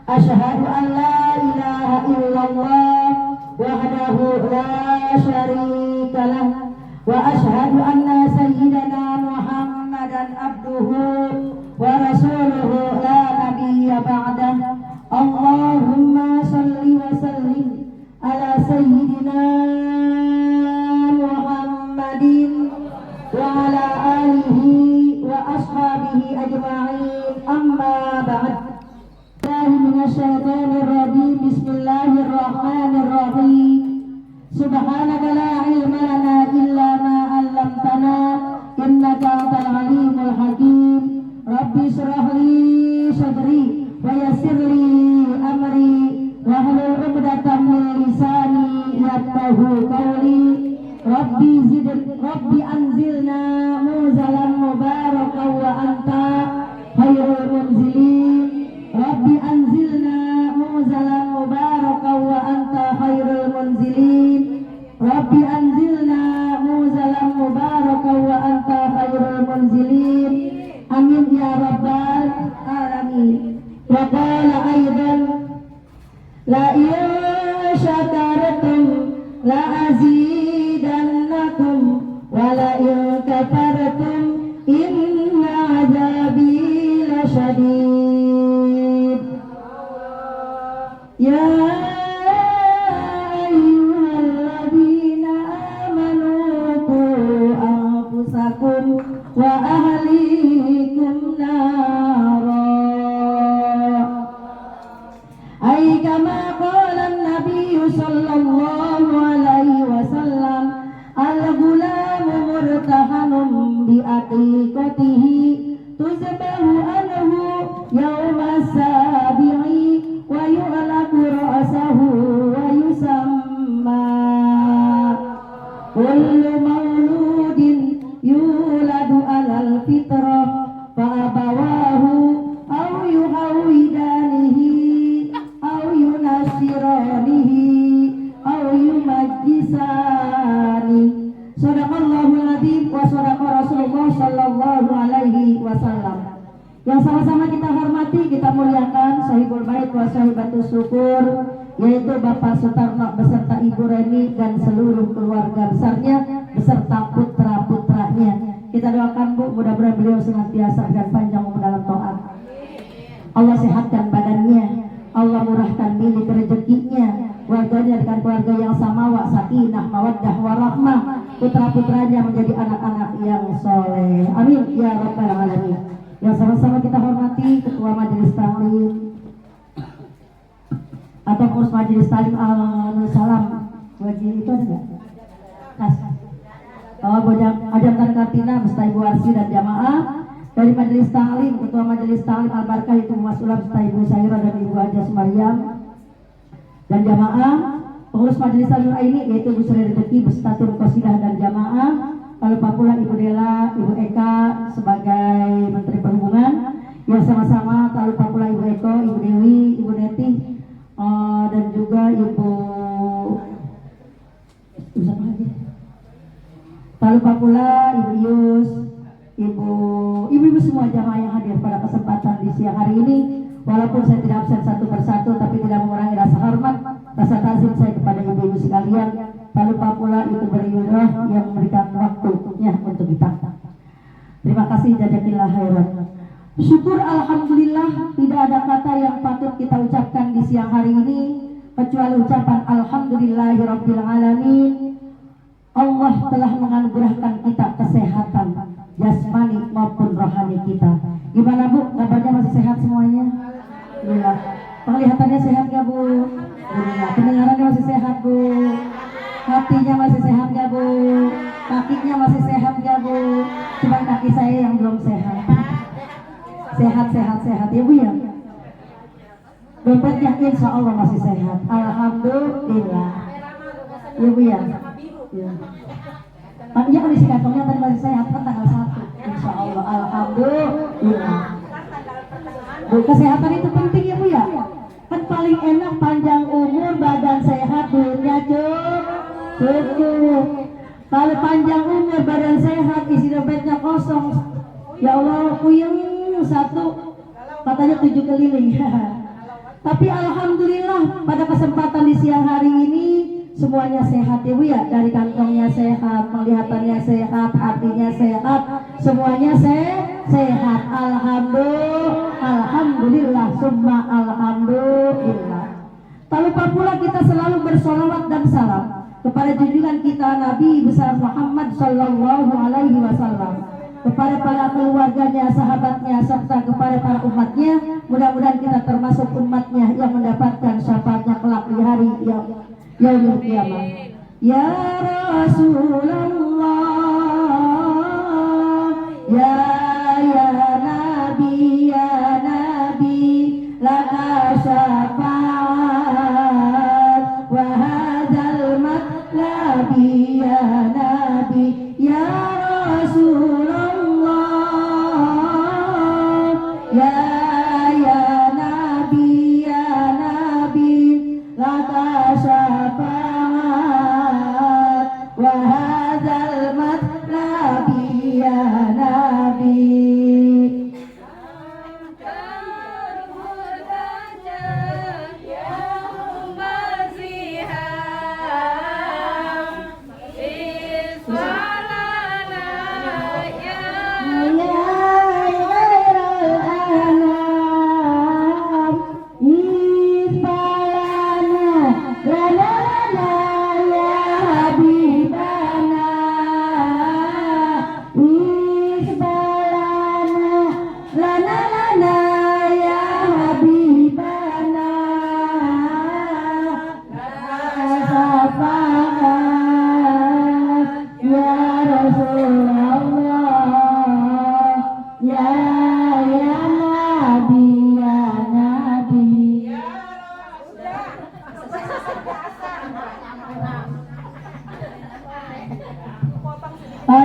Asyhadu an la ilaha illallah wahdahu la syarika lah wa asyhadu anna sayyidana Muhammadan abduhu wa rasuluhu la nabiyya ba'dah. Allahumma salli wa sallim ala sayyidina Muhammadin wa ala alihi wa ashabihi ajma'in, amma ba'd. Minasyaitonirrajim. Bismillahirrahmanirrahim. Subhanaka la ilma lana illa ma 'allamtana innaka antal alimul hakim. Rabbi shrah li sadri wa yassir li amri wahlul 'uqdatam min lisani yafqahu qawli. Rabbi anzilna munzalan mubarakan wa anta khairul munzilin. Rabbi anzilna munzalan mubarakan wa anta khairul munzilin. Rabbi anzilna munzalan mubarakan wa anta khairul munzilin. Amin ya rabbal alamin. Wa qala aidan la in syakartum la azidannakum wa la in kafartum inna azabi lasyadid. Ya ayyuhalladzina amanu qu anfusakum wa ahlikum nara. Ay kama qala an-nabiy sallallahu alaihi wasallam, al-ghulamu murtahanun bi aqiqatihi tuzbahu anhu yawma sabi'i wa yu'laku ra'sahu wa yusamma. Kullu mauludin yuladu alal fitrah fa abawahu aw yuhawidanihi aw yunashiranihi aw yumajjisani. Shadaqallahul adzim wa shadaqa Rasulullah sallallahu alaihi wasallam. Yang sama-sama kita hormati, kita muliakan sahibul bait wa sahibatus syukur, yaitu Bapak Sutarno beserta Ibu Reni dan seluruh keluarga besarnya beserta putra-putranya. Kita doakan Bu, mudah-mudahan beliau senantiasa dan panjang umur dalam taat. Allah sehatkan badannya, Allah murahkan milik rezekinya, warganya dengan keluarga yang samawa, sakinah, mawaddah, warahmah, putra-putranya menjadi anak-anak yang soleh. Amin ya rabbal alamin. Yang sama-sama kita hormati Ketua Majelis Taklim atau pengurus Majelis Taklim Al-Salam. Wajib itu ada nggak? Kas. Bojang Ajatan Kartina beserta Ibu Arsi dan jamaah dari Majelis Taklim, Ketua Majelis Taklim Al-Barkah itu Mas Ulam beserta Ibu Saira dan Ibu Ajas Maryam dan jamaah. Pengurus Majelis Taklim ini yaitu Bu Sri Rezeki beserta Tim Qasidah dan jamaah. Lalu pula Ibu Dela, Ibu Eka sebagai Menteri Perhubungan, yang sama-sama lalu pula Ibu Eko, Ibu Dewi, Ibu Neti, dan juga Ibu lalu pula Ibu Yus, Ibu semua jamaah yang hadir pada kesempatan di siang hari ini. Walaupun saya tidak absen satu persatu, tapi tidak mengurangi rasa hormat, rasa takzim saya kepada ibu-ibu sekalian. Lalu pula itu beribadah yang memberikan waktunya untuk kita. Terima kasih, jazakillah khairan. Syukur alhamdulillah, tidak ada kata yang patut kita ucapkan di siang hari ini kecuali ucapan alhamdulillahirabbil alamin. Allah telah menganugerahkan kita kesehatan jasmani maupun rohani kita. Gimana Bu, kabarnya masih sehat semuanya? Alhamdulillah. Penglihatannya sehat gak Bu? Alhamdulillah. Pendengarannya masih sehat Bu? Hatinya masih sehat gak Bu? Kakinya masih sehat gak Bu? Cuma kaki saya yang belum sehat. Sehat ya Bu ya? Dompetnya insya Allah masih sehat. Alhamdulillah. Ya Bu ya? Ya. Maknya kondisi kantongnya tadi masih sehat kan tanggal 1. Insya Allah. Alhamdulillah. Bu, kesehatan itu penting ya Bu ya? Kan paling enak panjang umur, badan sehat, duitnya cukup. Kalau panjang umur, badan sehat, isi dompetnya kosong, ya Allah puyeng satu, katanya 7 keliling. Tapi alhamdulillah pada kesempatan di siang hari ini semuanya sehat ya Bu ya, dari kantongnya sehat, penglihatannya sehat, hatinya sehat, semuanya sehat. Alhamdulillah, summa alhamdulillah. Tak lupa pula kita selalu bersolawat dan salam kepada junjungan kita Nabi besar Muhammad Sallallahu Alaihi Wasallam, kepada para keluarganya, sahabatnya, serta kepada para umatnya. Mudah-mudahan kita termasuk umatnya yang mendapatkan syafaatnya kelak di hari yaumul qiyamah. Ya Rasulullah, ya Nabi, laka syafaat wa hadzal matlabi ya Nabi, ya Rasulullah, ya Nabi, laka syafaat wa hadzal matlabi ya Nabi.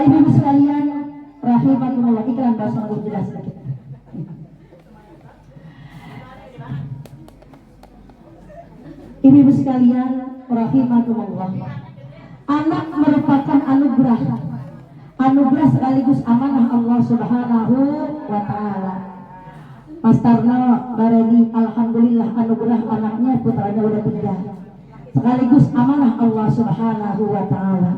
Ibu sekalian rahimakumullah, iklan bahasa Arab jelas sedikit. Ibu sekalian rahimakumullah, anak merupakan anugerah sekaligus amanah Allah Subhanahu wa taala. Mas Tarno Bareni, alhamdulillah anugerah anaknya, putranya udah 3, sekaligus amanah Allah Subhanahu wa taala.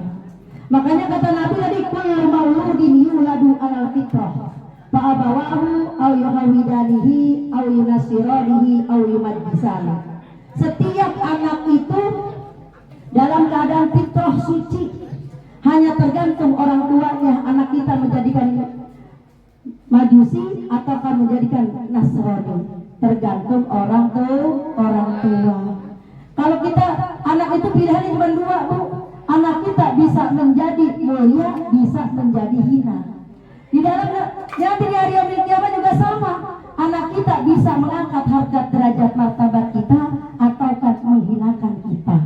Makanya kata Nabi tadi, kullu mauludin yuladu alal fitrah fa abawahu aw yuhawidanihi aw yunasiranihi aw yumajjisani. Setiap anak itu dalam keadaan fitrah suci, hanya tergantung orang tuanya. Anak kita menjadikan Majusi ataukah menjadikan Nasrani, tergantung orang tua. Kalau kita anak itu pilihannya cuma 2 Bu, anak kita bisa menjadi mulia, bisa menjadi hina. Di dalam nanti di hari yaumil kiamat juga sama. Anak kita bisa mengangkat harkat derajat martabat kita ataukah menghinakan kita.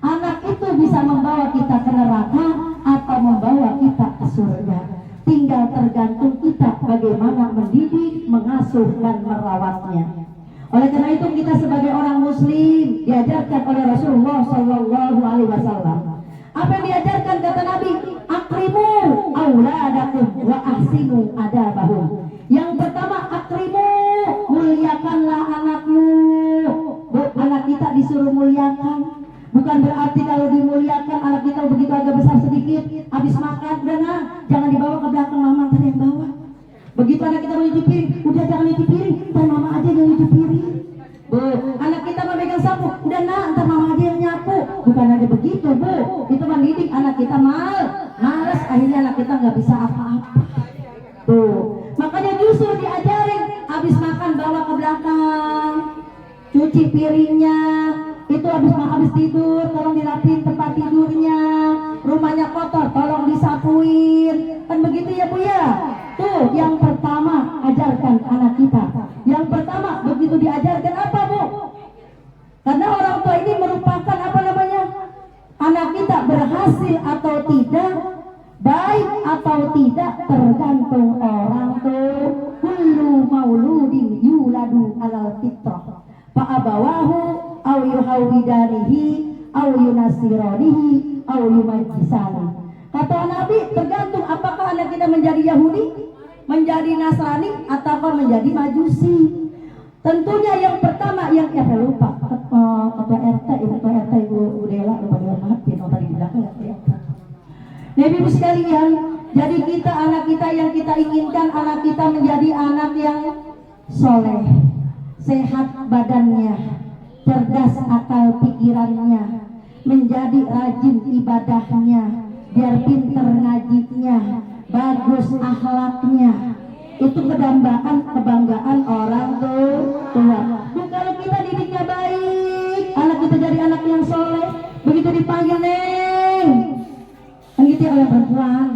Anak itu bisa membawa kita ke neraka atau membawa kita ke surga. Tinggal tergantung kita bagaimana mendidik, mengasuh dan merawatnya. Oleh karena itu kita sebagai orang muslim diajarkan oleh Rasulullah Sallallahu Alaihi Wasallam. Apa yang diajarkan kata Nabi? Akrimu auladakum wa ahsinu adabahum. Yang pertama, akrimu, muliakanlah anakmu. Bu, anak kita disuruh muliakan. Bukan berarti kalau dimuliakan anak kita begitu agak besar sedikit, habis makan udah nah, jangan dibawa ke belakang, mama ntar yang bawa. Begitu anak kita mau nyuci piring, udah jangan nyuci piring, ntar mama aja yang nyuci piring. Bu, anak kita memegang sapu, udah nah, ntar mama aja yang nyapu. Bukan aja begitu Bu, itu mendidik anak kita malas, akhirnya anak kita nggak bisa apa-apa. Tuh, makanya justru diajarin, habis makan bawa ke belakang, cuci piringnya. Itu habis tidur, tolong dirapiin tempat tidurnya. Rumahnya kotor, tolong disapuin. Kan begitu ya Bu ya? Tuh, yang pertama ajarkan anak kita. Yang pertama begitu diajarkan apa Bu? Karena orang tua ini merupakan apa namanya? Anak kita berhasil atau tidak, baik atau tidak, tergantung orang tua. Kullu mauludin yuladu alal fitrah fa abawahu aw yuhawidanihi aw yunasiranihi aw yumajjisani. Kata Nabi, tergantung apakah anak kita menjadi Yahudi, menjadi Nasrani, ataukah menjadi Majusi. Tentunya yang pertama yang saya lupa ketua RT, Ibu Dela, lupa dia maafin tadi di belakang ya. Nah, Ibu sekalian, jadi kita anak kita yang kita inginkan anak kita menjadi anak yang soleh, sehat badannya, cerdas akal pikirannya, menjadi rajin ibadahnya, biar pinter ngajinya, bagus akhlaknya. Itu kebanggaan orang tua. Kalau kita didiknya baik, anak kita jadi anak yang soleh, begitu dipanggil neng, kan gitu ya kalau perempuan.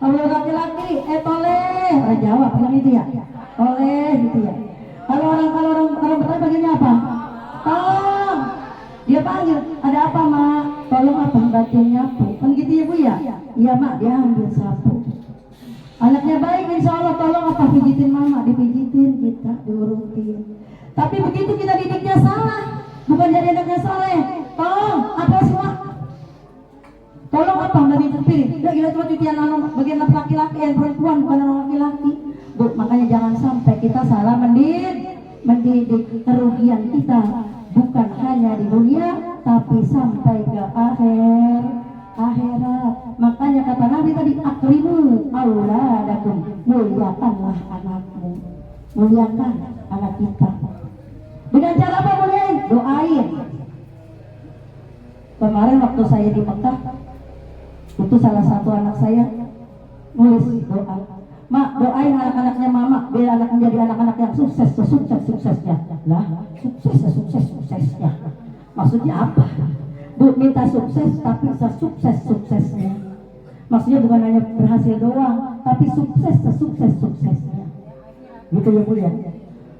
Kalau laki-laki, toleh, orang Jawa bilang itu ya, oleh gitu ya. Kalau orang Betawi bagiannya apa? Tolong. Dia panggil, ada apa mak? Tolong apa? Bantuin nyapu. Kan gitu ya Bu ya? Iya mak, dia ambil sapu. Anaknya baik, insya Allah. Tolong apa? Pijitin mama, dipijitin kita, diurutin. Tapi begitu kita didiknya salah, bukan jadi anaknya soleh. Tolong apa semua? Tolong apa? Nggak dipilih. Udah gila cuma cucian bagian laki-laki, yang perempuan bukan orang laki-laki. Bu, makanya jangan sampai kita salah mendidik. Kerugian kita bukan hanya di dunia, tapi sampai ke akhirat. Makanya kata Nabi tadi, akrimu auladakum, muliakanlah anakmu, muliakan anak kita. Dengan cara apa muliain? Doain. Kemarin waktu saya di Mekah, itu salah satu anak saya nulis doa, mak doain anak-anaknya mama biar anak menjadi anak-anak yang sukses, suksesnya lah, suksesnya. Maksudnya apa? Bu, minta sukses tapi suksesnya. Maksudnya bukan hanya berhasil doang, tapi suksesnya. Gitu ya Bu ya.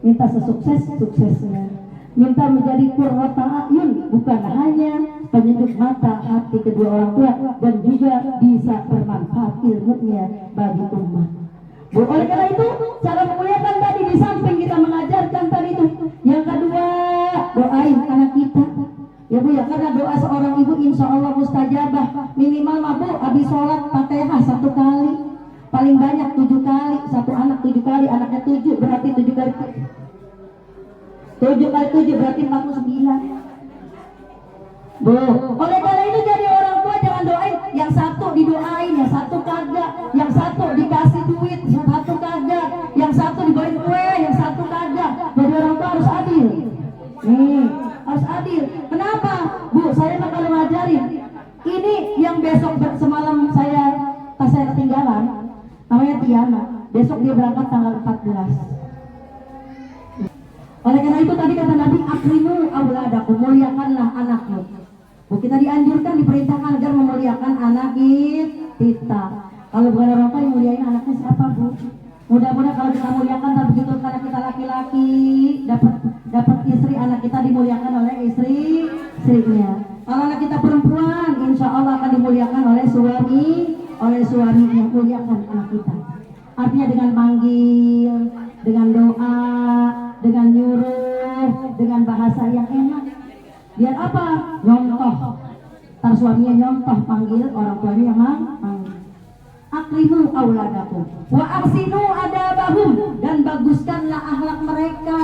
Minta suksesnya. Minta menjadi qurrata a'yun, bukan hanya penyejuk mata hati kedua orang tua, dan juga bisa bermanfaat ilmunya bagi umat. Bu, oleh karena itu cara memuliakan tadi di samping kita mengajarkan tadi itu, yang kedua doain anak kita. Ya Bu ya, karena doa seorang ibu insya Allah mustajabah. Minimal Bu, habis sholat Fatihah 1 kali, paling banyak 7 kali. Satu anak 7 kali, anaknya 7 berarti 7 kali 7 kali 7 berarti 49. Bu, oleh karena itu jadi orang tua jangan doain yang satu didoain, yang satu kagak, yang satu dikasih duit, yang satu kagak, yang satu dibawain kue, yang satu kagak. Jadi orang tua harus adil. Nih, harus adil. Kenapa? Bu, saya bakal ngajarin. Ini yang besok semalam pas saya ketinggalan, namanya Tiana. Besok dia berangkat tanggal 14. Oleh karena itu tadi kata Nabi, akrimu auladakum, muliakanlah anakmu. Bu, kita dianjurkan, diperintahkan agar memuliakan anak kita. Kalau bukan orang tua yang muliain anaknya siapa Bu? Mudah-mudahan kalau kita muliakan, dan begitu karena kita laki-laki dapat istri, anak kita dimuliakan oleh istrinya. Kalau anak kita perempuan, insya Allah akan dimuliakan oleh suaminya. Muliakan anak kita. Artinya dengan manggil, dengan doa, dengan nyuruh, dengan bahasa yang enak. Biar apa? Nyontoh. Ntar suaminya nyontoh, panggil orang tuanya yang manggil. Akrimu auladakum wa ahsinu adabahum, dan baguskanlah akhlak mereka.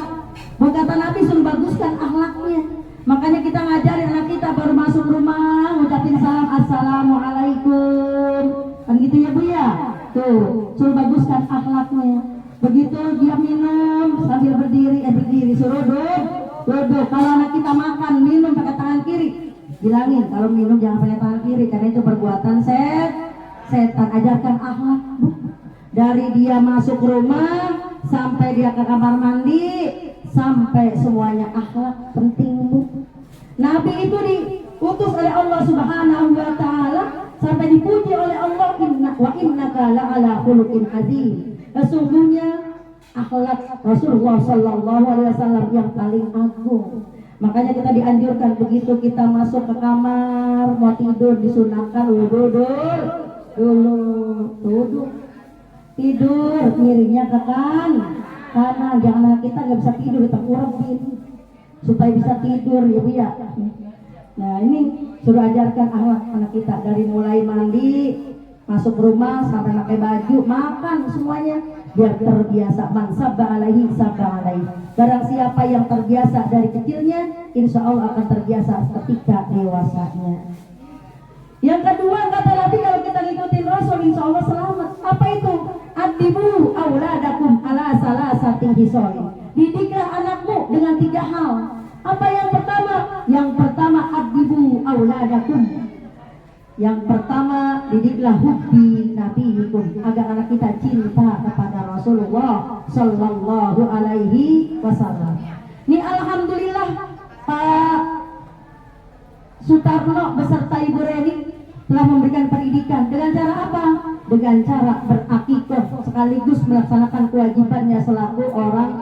Kata Nabi suruh baguskan akhlaknya. Makanya kita ngajarin anak kita baru masuk rumah ngucapin salam, assalamualaikum. Kan gitu ya Bu ya. Tuh, suruh baguskan akhlaknya. Begitu dia minum sambil berdiri, suruh duduk. Kalau anak kita makan minum pakai tangan kiri, bilangin kalau minum jangan pakai tangan kiri, karena itu perbuatan setan. Ajarkan akhlak Bu. Dari dia masuk rumah sampai dia ke kamar mandi, sampai semuanya akhlak penting Bu. Nabi itu diutus oleh Allah Subhanahu wa taala sampai dipuji oleh Allah, wa innaka la'ala khuluqin azim. Sesungguhnya akhlak Rasulullah sallallahu alaihi wasallam yang paling agung. Makanya kita dianjurkan begitu kita masuk ke kamar mau tidur disunahkan duduk, tidur miringnya ke kanan. Jangan kita nggak bisa tidur, kita kurangin supaya bisa tidur ya Bu ya. Nah ini suruh ajarkan akhlak anak kita dari mulai mandi masuk rumah sampai pakai baju, makan semuanya biar terbiasa. Man sabba alaihi sabba alaihi. Barang siapa yang terbiasa dari kecilnya, insya Allah akan terbiasa ketika dewasanya. Yang kedua, kata Nabi, kalau kita ngikutin Rasul insya Allah selamat. Apa itu? Adibu auladakum ala salasati hisol. Didiklah anakmu dengan 3 hal. Apa yang pertama? Yang pertama, adibu auladakum. Yang pertama, didiklah hubbi nabiyikum, agar anak kita cinta kepada Rasulullah sallallahu alaihi wasallam. Ini alhamdulillah Pak Sutarno beserta Ibu Reni telah memberikan pendidikan dengan cara apa? Dengan cara berakikah sekaligus melaksanakan kewajibannya selaku orang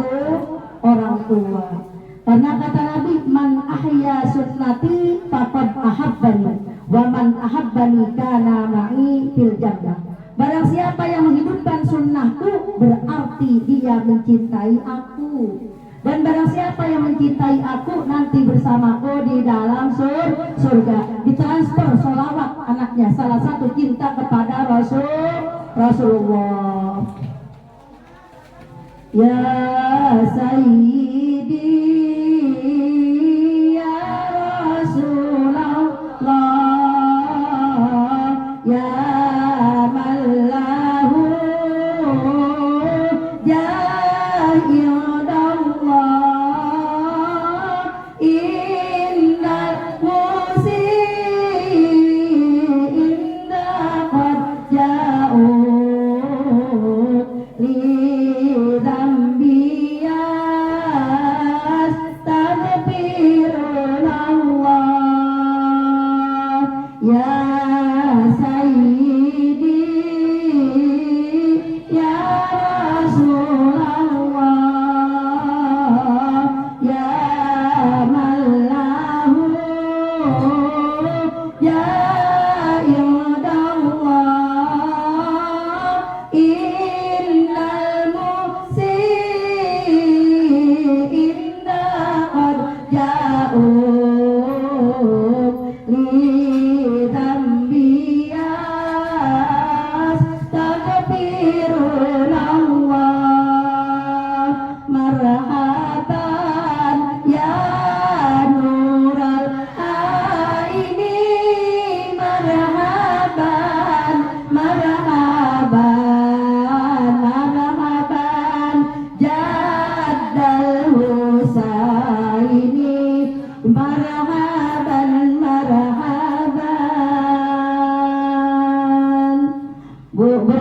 tua. Karena kata Nabi, man ahya sunnati faqad ahabbani wa man ahabbani kana ma'i fil jannah. Barang siapa yang menghidupkan sunnahku, berarti dia mencintai aku. Dan barang siapa yang mencintai aku, nanti bersamaku di dalam surga. Ditransfer sholawat anaknya, salah satu cinta kepada Rasulullah. Ya Sayyidi ya Rasulullah, ya Mallahu Jahidallah, innal muslimin qad ja'u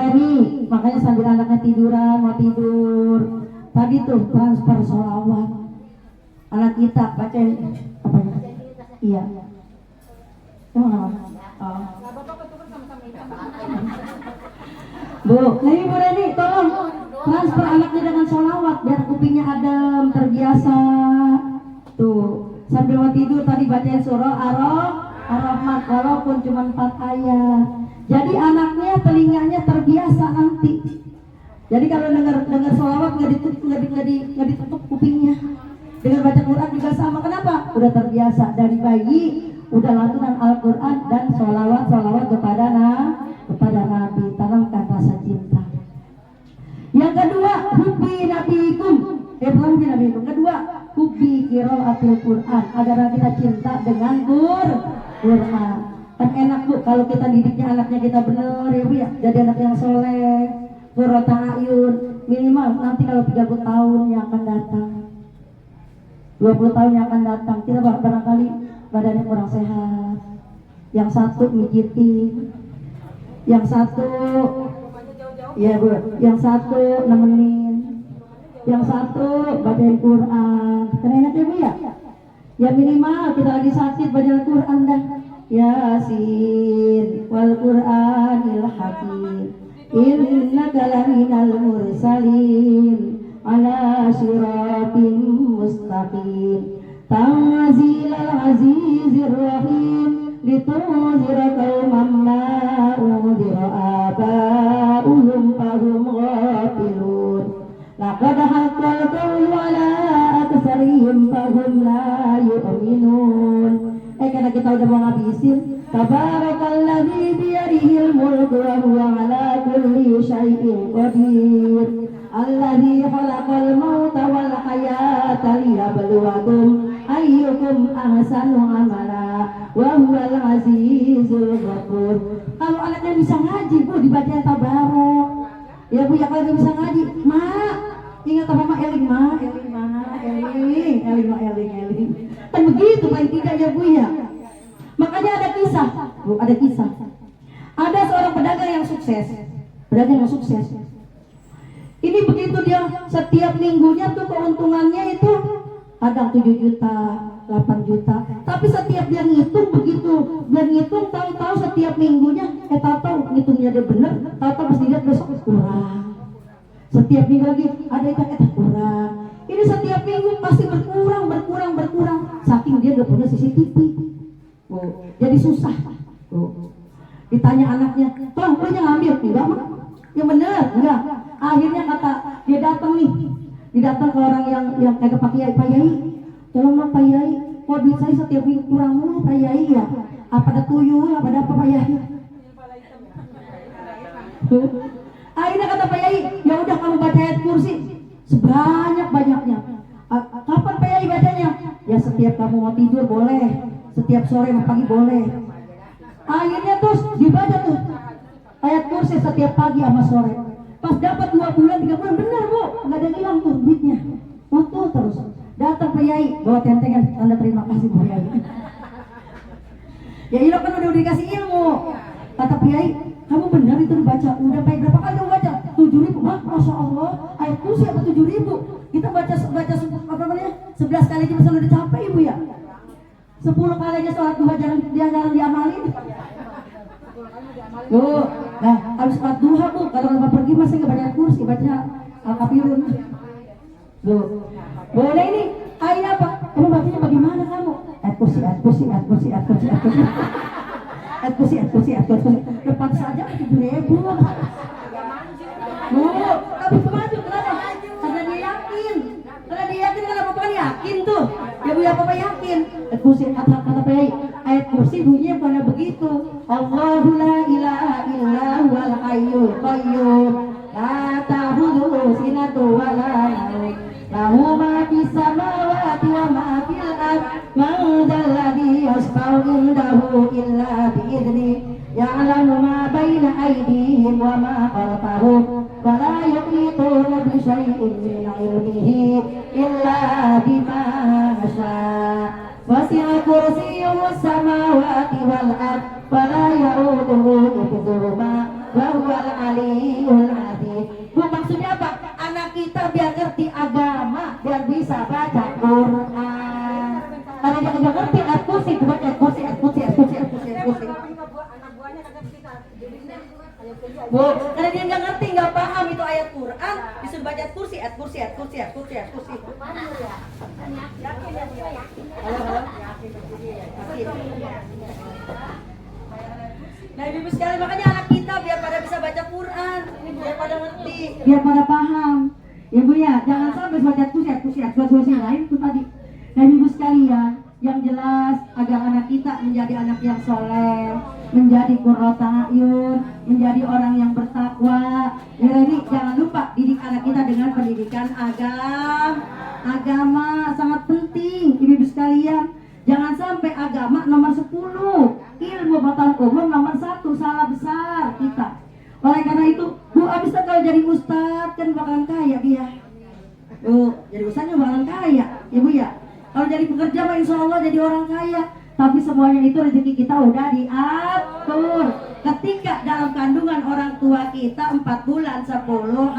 li makanya sambil anaknya tiduran, mau tidur tadi tuh transfer sholawat anak kita bacain apa ya? Iya. Bu, nah Ibu Reni tolong transfer anaknya dengan sholawat biar kupingnya adem, terbiasa. Tuh sambil mau tidur tadi bacain surah Ar-Rahman walaupun cuma 4 ayat. Jadi anaknya telinganya terbiasa nanti. Jadi kalau dengar sholawat nggak ditutup kupingnya. Dengan baca Quran juga sama. Kenapa? Udah terbiasa dari bayi, udah lantunan Al-Quran dan sholawat kepada Nabi. Tanamkan rasa cinta. Yang kedua, hubbi nabiikum. Hubbi nabiikum. Kedua, hubbi qiraatul Quran, agar kita cinta dengan Quran. Kan enak Bu kalau kita didiknya anaknya kita bener ya Bu ya, jadi anak yang soleh, qurrata ayun. Minimal nanti kalau 30 tahun yang akan datang, 20 tahun yang akan datang, kita barangkali badannya kurang sehat, yang satu mijitin, yang satu ya Bu, yang satu nemenin, yang satu bacain Quran. Kan enak ya Bu ya? Ya minimal kita lagi sakit baca Quran dah. Yasin wal Qur'anil Hakim innaka laminal mursalin ala siratim mustaqim tanzilal azizir rahim litunzira qauman ma unzira aba'uhum fahum ghafilun laqad haqqal qawlu ala aktsarihim fahum la yu'minun. Karena kita udah mau ngabisin. Tabarakalladzi biyadihil mulku wa huwa syai'in qadir. Alladzi khalaqal mauta wal hayata liyabluwakum ayyukum ahsanu amala wa huwal azizul ghafur. Kalau anaknya bisa ngaji, Bu, dibaca tabarok. Ya Bu, ya kalau dia bisa ngaji, Mak, ingat apa Mak? Eling Mak, eling Mak, eling. Kan begitu paling tidak ya Bu ya. Makanya ada kisah, Bu, ada kisah. Ada seorang pedagang yang sukses. Ini begitu dia setiap minggunya tuh keuntungannya itu kadang 7 juta, 8 juta. Tapi setiap dia ngitung begitu, dia ngitung tahu-tahu setiap minggunya, tahu-tahu ngitungnya dia benar, tahu-tahu pas dilihat besok kurang. Setiap minggu lagi ada yang kurang. Ini setiap minggu pasti berkurang. Saking dia nggak punya CCTV. Oh, jadi susah. Oh. Ditanya anaknya, "Bang, lu yang ngambil?" "Enggak, Mak." "Yang bener?" "Enggak." Akhirnya kata dia datang ke orang yang kayak Pak Yai, "Tolong dong Pak Yai, kok duit saya setiap minggu kurang mulu Pak Yai ya? Apa ada tuyul, apa ada apa Pak Yai?" Akhirnya kata Pak Yai, "Ya udah kamu baca ayat kursi sebanyak-banyaknya." "Kapan Pak Yai bacanya?" "Ya setiap kamu mau tidur boleh, setiap sore mau pagi boleh." Akhirnya terus dibaca tuh ayat kursi setiap pagi sama sore. Pas dapat 2 bulan, 3 bulan, benar Bu, nggak ada hilang tuh duitnya, utuh terus. Datang Pak Yai bawa tentengan tanda terima kasih Bu Yai. Ya iya kan udah dikasih ilmu. Kata Pak Yai, "Kamu benar itu dibaca, udah baik berapa kali kamu baca?" 7.000. "Wah, Masya Allah, ayat kursi apa 7.000? Kita baca apa namanya 11 kali aja udah capek Ibu ya. 10 kali aja sholat duha jarang diamalin." Tuh, nah habis sholat duha Bu, kalau Bapak pergi masih nggak baca kursi, baca Al-Kafirun. Tuh, boleh ini. Akhirnya apa? "Kamu bacanya bagaimana kamu?" Ayat kursi. Depan saja 7.000. Bu, tapi maju kenapa? Karena dia yakin. Karena Bapak yakin tuh. Ya Bu, ya Bapak yakin. Ayat kursi, kata Pak Yai, ayat kursi bunyinya pada begitu. Allahu la ilaha illa huwal hayyul qayyum la ta'khudhuhu sinatun wa la nawm lahu ma fis samawati wa ma fil ardh man dzal ladzi yashfa'u indahu illa bi idzni ya'lamu ma baina aydihim wa ma khalfahum wa la yuhituna bi syai'in min 'ilmihi illa bima syaa wasi'a kursiyyuhu samawati wal ardh wala ya'uduhu hifdzuhuma wa huwal 'aliyyul 'azim. Bu, maksudnya apa? Anak kita biar ngerti agama, biar bisa baca Quran. Kalau dia nggak ngerti ayat kursi, baca ayat kursi. Bu, karena dia nggak ngerti, nggak paham itu ayat Quran, disuruh baca ayat kursi. Nah Ibu sekalian, makanya anak kita biar pada bisa baca Quran, biar pada ngerti, biar pada paham. Ya Bu ya, jangan sampai baca kursi lain itu tadi. Nah Ibu sekalian, yang jelas agar anak kita menjadi anak yang soleh, menjadi qurrata a'yun, menjadi orang yang bertakwa. Ya ini jangan lupa didik anak kita dengan pendidikan agama sangat penting Ibu sekalian. Jangan sampai agama nomor 10, ilmu pengetahuan umum nomor 1, salah besar kita. Oleh karena itu, Bu, abis kalau jadi ustadz kan bakalan kaya dia. Jadi ustadznya bakalan kaya, ya Bu ya. Kalau jadi pekerja mah insya Allah jadi orang kaya. Tapi semuanya itu rezeki kita udah diatur. Ketika dalam kandungan orang tua kita 4 bulan 10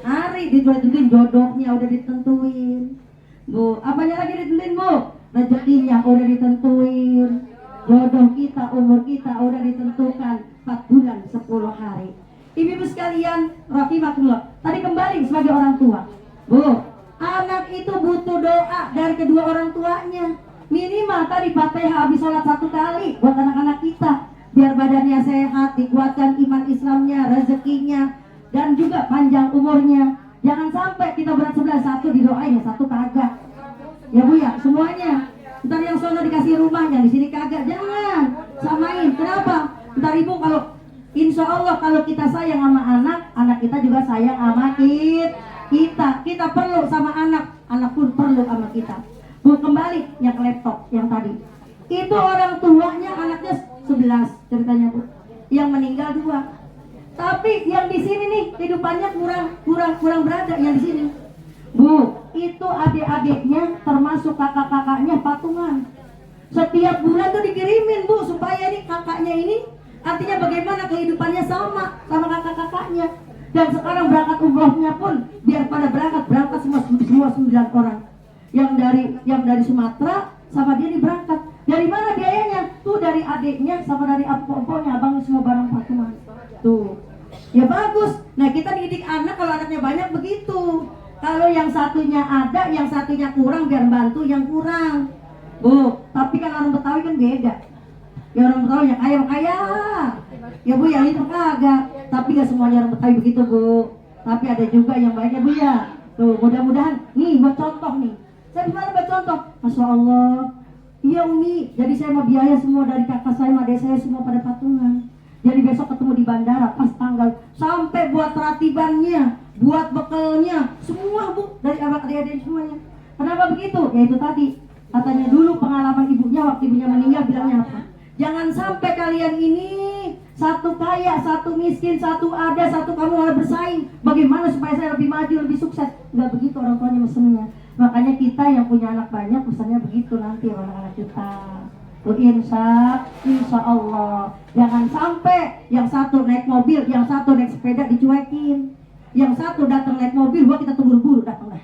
hari ditentuin, jodohnya udah ditentuin. Bu, apanya lagi ditentuin Bu? Rezekinya udah ditentuin, jodoh kita, umur kita udah ditentukan 4 bulan 10 hari. Ibu sekalian, rahimakumullah. Tadi kembali sebagai orang tua, Bu, anak itu butuh doa dari kedua orang tuanya. Minimal tadi Fatihah habis sholat 1 kali buat anak-anak kita, biar badannya sehat, dikuatkan iman Islamnya, rezekinya, dan juga panjang umurnya. Jangan sampai kita berat sebelah, 1 didoain, 1 kagak. Ya Bu ya, semuanya. Ntar yang sono dikasih rumah, yang di sini kagak. Jangan samain. Kenapa? Ntar Ibu kalau insya Allah kalau kita sayang sama anak, anak kita juga sayang sama kita. Kita perlu sama anak, anak pun perlu sama kita. Bu, kembali yang ke laptop yang tadi. Itu orang tuanya anaknya 11 ceritanya Bu. Yang meninggal 2. Tapi yang di sini nih kehidupannya kurang berada yang di sini. Bu, itu adik-adiknya termasuk kakak-kakaknya patungan. Setiap bulan tuh dikirimin Bu supaya nih kakaknya ini artinya bagaimana kehidupannya sama kakak-kakaknya. Dan sekarang berangkat umrohnya pun biar pada berangkat semua 9 orang. Yang dari Sumatera sama dia nih berangkat. Dari mana biayanya? Tuh dari adiknya sama dari opo-oponya, abang semua barang patungan. Tuh. Ya bagus. Nah, kita didik anak kalau anaknya banyak begitu. Kalau yang satunya ada, yang satunya kurang biar bantu yang kurang. Bu, tapi kan orang Betawi kan beda. Ya orang Betawi yang kaya. Ya Bu, yang itu kagak. Tapi gak semuanya orang Betawi begitu Bu. Tapi ada juga yang baiknya Bu ya. Tuh, mudah-mudahan. Nih, buat contoh nih. Saya gimana buat contoh? Masya Allah. Iya Umi, jadi saya mau biaya semua dari kakak saya, adik saya semua pada patungan. Jadi besok ketemu di bandara pas tanggal. Sampai buat ratibannya, buat bekalnya, semua Bu, dari adik-adik semuanya. Kenapa begitu? Ya itu tadi. Katanya dulu pengalaman ibunya waktu ibunya meninggal bilangnya apa? Jangan sampai kalian ini satu kaya, satu miskin, satu ada, satu kamu malah bersaing. Bagaimana supaya saya lebih maju, lebih sukses? Enggak begitu orang tuanya mesennya. Makanya kita yang punya anak banyak pesannya begitu nanti anak-anak kita. Insya Allah. Jangan sampai yang satu naik mobil, yang satu naik sepeda dicuekin. Yang satu datang naik mobil, kita terburu-buru datang dah.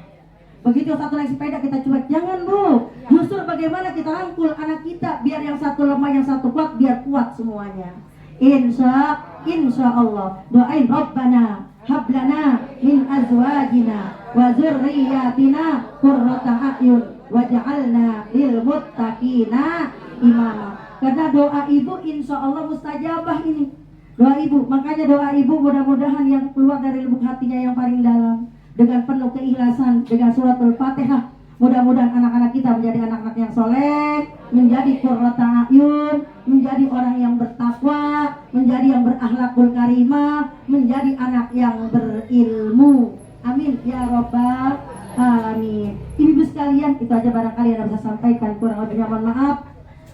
Begitu satu naik sepeda kita cuek. Jangan Bu. Justru bagaimana kita rangkul anak kita biar yang satu lemah, yang satu kuat, biar kuat semuanya. Insya Allah. Doain Rabbana hablana min azwajina wa dzurriyyatina qurrata a'yun waj'alna lil muttaqina imama. Karena doa ibu insya Allah mustajabah ini. Doa ibu, makanya doa ibu mudah-mudahan yang keluar dari lubuk hatinya yang paling dalam dengan penuh keikhlasan dengan suratul Fatihah. Mudah-mudahan anak-anak kita menjadi anak-anak yang soleh, menjadi qurrata a'yun, menjadi orang yang bertakwa, menjadi yang berakhlakul karimah, menjadi anak yang berilmu. Amin ya rabbal alamin. Ibu-ibu sekalian, itu aja barangkali yang bisa sampaikan. Kurang lebihnya mohon maaf.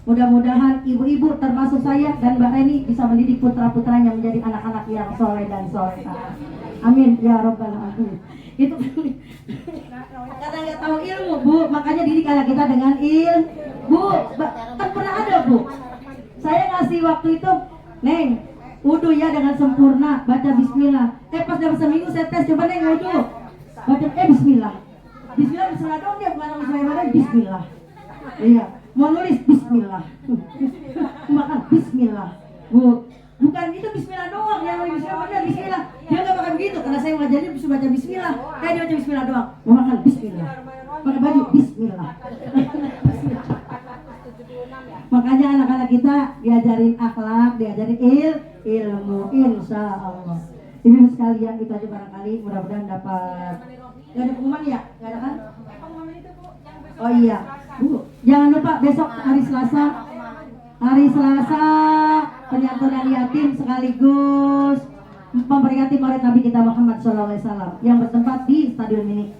Mudah-mudahan ibu-ibu termasuk saya dan Mbak Reni bisa mendidik putra-putranya menjadi anak-anak yang soleh dan solehah. Amin ya rabbal alamin. Itu karena nggak tahu ilmu Bu, makanya didik anak kita dengan ilmu. Kan pernah ada Bu, saya ngasih waktu itu, Neng, wudu ya dengan sempurna, baca Bismillah. Pas dalam seminggu saya tes, coba Neng wudu, baca Bismillah. Bismillah dong dia, bukan nama Bismillah. Iya, mau nulis Bismillah, makan Bismillah Bu. Bukan itu Bismillah doang, yang Bismillah. Dia nggak makan begitu, karena saya ngajarin bisa baca Bismillah. Kayak dia baca Bismillah doang, mau makan Bismillah, pakai baju Bismillah. Makanya anak-anak kita diajarin akhlak, diajarin ilmu, insya Allah. Ibu sekalian, itu aja barangkali mudah-mudahan dapat. Gak ada pengumuman ya? Gak ada kan? Oh iya, Bu, jangan lupa besok hari Selasa penyatuan yatim sekaligus memperingati Maulid Nabi kita Muhammad SAW yang bertempat di Stadion Mini.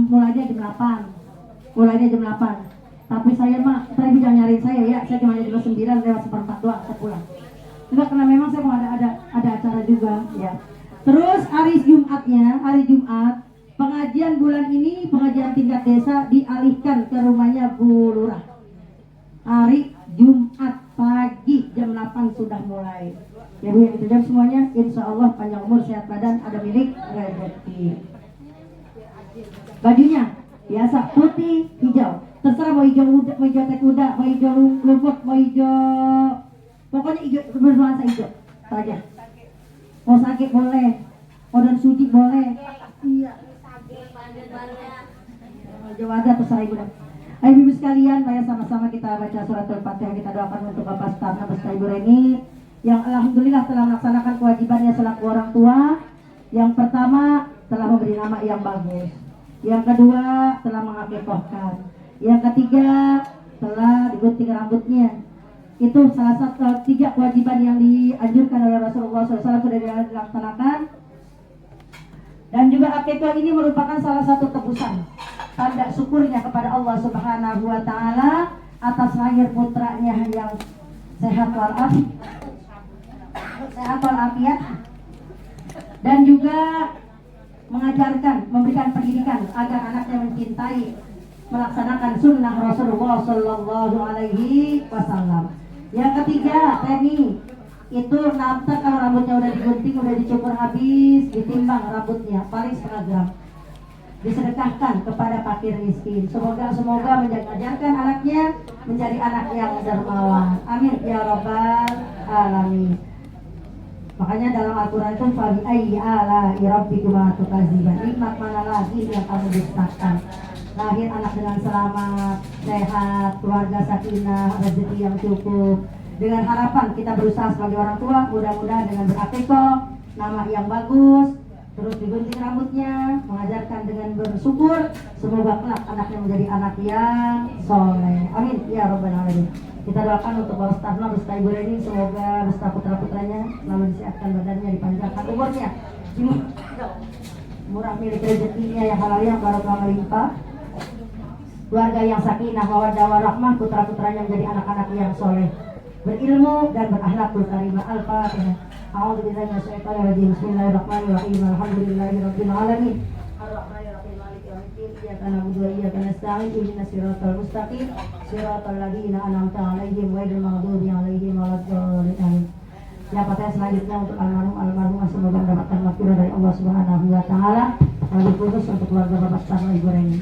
Mulainya jam 8. Tapi saya mah tadi jangan nyariin saya ya. Saya cuma jam 9 lewat 1/4 doang saya pulang. Enggak, karena memang saya mau ada acara juga ya. Terus hari Jumat pengajian bulan ini, pengajian tingkat desa dialihkan ke rumahnya Bu Lurah. Hari Jumat pagi jam 8 sudah mulai. Ya Bu, itu jam semuanya. Insya Allah panjang umur, sehat badan, ada milik rezeki. Bajunya biasa putih, hijau. Terserah mau hijau muda, mau hijau teh kuda, mau hijau lumut, mau hijau, pokoknya hijau bernuansa hijau saja. Mau sakit boleh, mau dan suci boleh. Iya. Jawa ada terserah ibu dah. Ayo ibu sekalian, mari sama-sama kita baca suratul Fatihah, kita doakan untuk Bapak Staf beserta Ibu Reni yang alhamdulillah telah melaksanakan kewajibannya selaku orang tua. Yang pertama telah memberi nama yang bagus. Yang kedua telah mengakikahkan. Yang ketiga telah digunting rambutnya. Itu salah satu 3 kewajiban yang dianjurkan oleh Rasulullah SAW sudah dilaksanakan. Dan juga akikah ini merupakan salah satu tebusan tanda syukurnya kepada Allah Subhanahu wa taala atas lahir putranya yang sehat walafiat, dan juga mengajarkan, memberikan pendidikan agar anaknya mencintai, melaksanakan sunnah Rasulullah Sallallahu Alaihi Wasallam. Yang ketiga, Teni itu nanti kalau rambutnya udah digunting, udah dicukur habis, ditimbang rambutnya paling setengah gram, disedekahkan kepada fakir miskin. Semoga mengajarkan anaknya menjadi anak yang dermawan. Amin ya rabbal alamin. Makanya dalam Al-Quran itu fabi ayyi ala'i rabbikuma tukadziban, nikmat mana lagi yang kamu dustakan. Lahir anak dengan selamat, sehat, keluarga sakinah, rezeki yang cukup. Dengan harapan kita berusaha sebagai orang tua, mudah-mudahan dengan berakikah, nama yang bagus, terus digunting rambutnya, mengajarkan dengan bersyukur, semoga kelak anaknya menjadi anak yang soleh. Amin ya rabbal alamin. Kita doakan untuk Bapak Stafna, beserta Ibu Reni, semoga beserta putra-putranya selalu disehatkan badannya, dipanjangkan umurnya, murah milik rezekinya yang halal yang barokah melimpah, keluarga yang sakinah mawaddah warahmah, putra-putranya menjadi anak-anak yang soleh, berilmu dan berakhlakul karimah. Al-Fatihah. A'udzubillahi minasyaitonir rajim. Bismillahirrahmanirrahim. Alhamdulillahirabbil alamin. Arrahmanirrahim. Maliki yaumiddin. Iyyaka na'budu wa iyyaka nasta'in. Ihdinas siratal mustaqim. Siratal ladzina an'amta 'alaihim ghairil maghdubi 'alaihim waladdallin. Ya, Fatihah selanjutnya untuk almarhum semoga mendapatkan maghfirah dari Allah Subhanahu wa taala. Wabil khusus untuk keluarga Bapak Stafna Ibu Reni.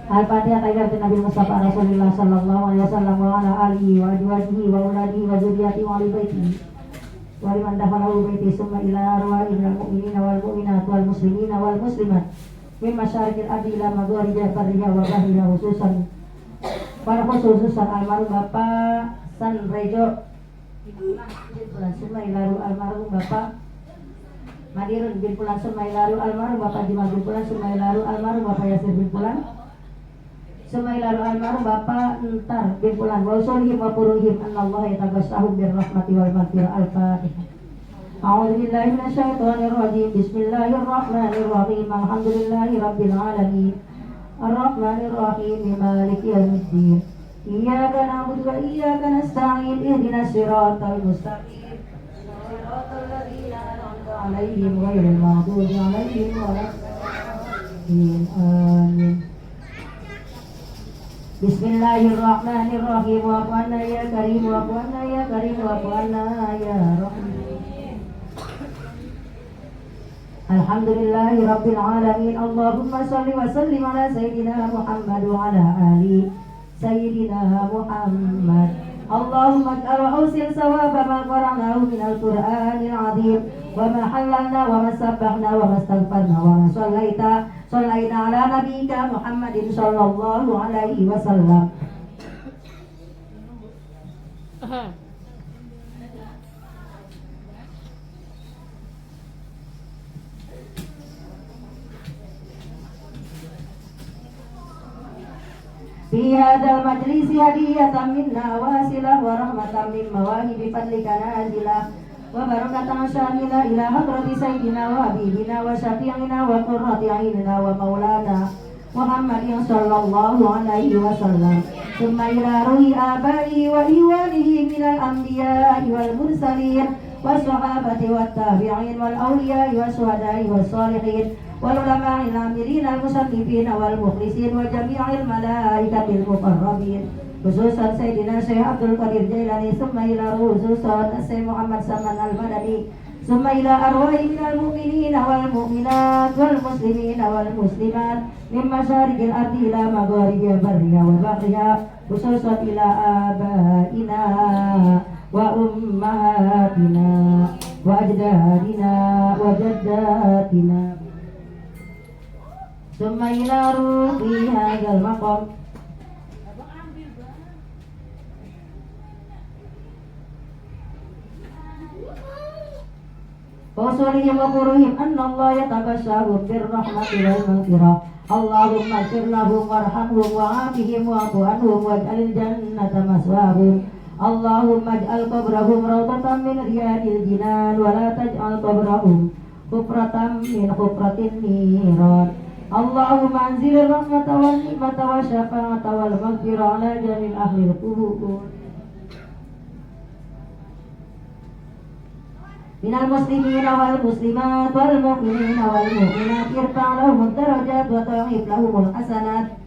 Al-Fatihah. Tayyib Nabi Mustafa Rasulullah sallallahu alaihi wasallam wa ala alihi wa azwajihi wa auladihi wa dzurriyyatihi wa ali baitihi wa liman dakhalahu baiti summa ila arwahil mu'minina wal mu'minat wal muslimina wal muslimat min masyariqil ardi ila magharibiha barriha wa bahriha, khususan almarhum Bapak Sanrejo Sumailaru, almarhum Bapak Madirun bin Pulan Sumailaru, almarhum Bapak Jimal bin Pulan Sumailaru, almarhum Bapak Yasir bin Pulan Sumailaru, almarhum Bapak Entar bin Pulan wa usulihim wa furuhim anallahu yataghashahum birrahmati wal maghfirah. Al-Fatihah. A'udzu billahi minasyaitonir rajim. Bismillahirrahmanirrahim. Alhamdulillahi rabbil alamin. Arrahmanir rahim. Maliki yaumiddin. Iyyaka na'budu wa iyyaka nasta'in. Ihdinas siratal mustaqim. Siratal ladzina an'amta 'alaihim ghairil maghdubi 'alaihim waladdallin. Amin. Bismillahirrahmanirrahim. Wa qanna ya karim wa qanna ya karim wa qanna ya rahim. Alhamdulillahi rabbil alamin. Allahumma shalli wa sallim ala sayyidina Muhammad wa ala ali sayyidina Muhammad. Allahumma ij'al awsil sawaba ma qara'nahu minal Qur'anil 'azim wa ma halalna wa ma sabbahna wa ma astaghfarna wa ma sallaina ala nabiyyika Muhammadin sallallahu alaihi wasallam. Fi hadzal majlisi hadiyatan minna wasilah wa rahmatan min mawahibi fadlika nazilah wa barakatan syamilah ila hadrati sayyidina wa habibina wa syafi'ina wa qurrati a'yunina wa maulana Muhammadin sallallahu alaihi wasallam. Summa ila ruhi abai wa iwalihi minal anbiya'i wal mursalin was sahabati wat tabi'in wal awliya'i was syuhada'i was shalihin wal ulama'il amirin al musannifin wal mukhlisin wa jami'il malaikatil muqarrabin, khususan Sayyidina Syekh Abdul Qadir Jailani, summa ila khususan Syekh Muhammad Saman al-Madani, summa ila arwahi minal mu'minin wal mu'minat wal muslimin wal muslimat min masyariqil ardi ila magharibiha barriha wa bahriha, khususan ila abaina wa ummahatina wa ajdadina wa jaddatina, summa ila ruhi hadzal maqam Wasulihim wa quruhim annallaha yataghashahum birrahmati wal maghfirah. Allahumma ighfir lahum warhamhum wa'afihim wa'fu anhum waj'alil jannata maswahum. Allahumma ij'al qabrahum rawdatan min riyadil jinan wa la taj'al qabrahum hufratan min hufratin niran. Allahumma anzil rahmata wal nikmata wa syafa'ata wal maghfirah ala jamil ahlil qubur minal muslimina wal muslimat wal mu'minina wal mu'minat irfa' lahumud darajat wa ta'if lahumul hasanat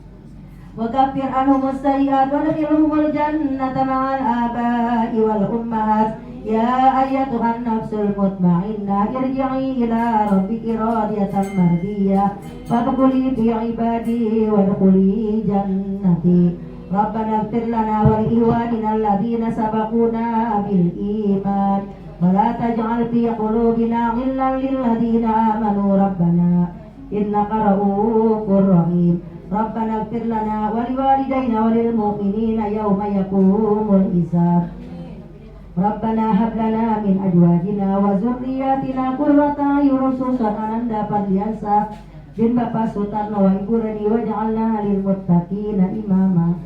wa kaffir anhumus sayyi'at wa adkhilhumul jannata ma'al aba'i wal ummahat. Ya ayyatuhan nafsul mutmainnah irji'i ila rabbiki radiyatan mardiyah fadkhuli fi ibadi wadkhuli jannati. Rabbana ighfir lana wa li ikhwanina alladhina sabaquna bil iman wa la taj'al fi qulubina ghillan lil ladzina amanu rabbana innaka ra'ufur rahim. Rabbana ighfir lana wa liwalidayna wa lil mu'minina yawma yaqumul hisab. Rabbana hab lana min azwajina wa dzurriyyatina qurrata a'yun susanan dapat biasa bin Bapak Sutarno wa Ibu Rani waj'alna lil muttaqina imama.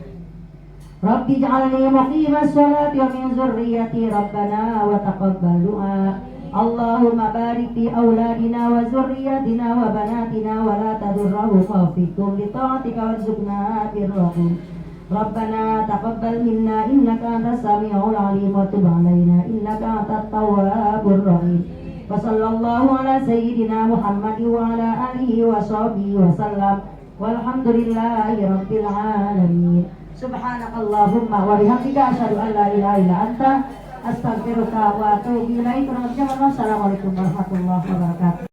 Rabbi ij'alni muqimas sholati wa min dzurriyyati rabbana wa taqabbal du'a. Allahumma barik fi auladina wa dzurriyyatina wa banatina wa la tadurrahum wa fikum li ta'atika warzuqna birrahum. Rabbana taqabbal minna innaka antas samiul alim wa tub alaina innaka antat tawwabur rahim. Wa sallallahu ala sayyidina Muhammad wa ala alihi wa sahbihi wa sallam walhamdulillahi rabbil alamin. Subhanakallahumma wa bihamdika asyhadu an la ilaha illa anta astaghfiruka wa atubu ilaik. Assalamualaikum warahmatullahi wabarakatuh.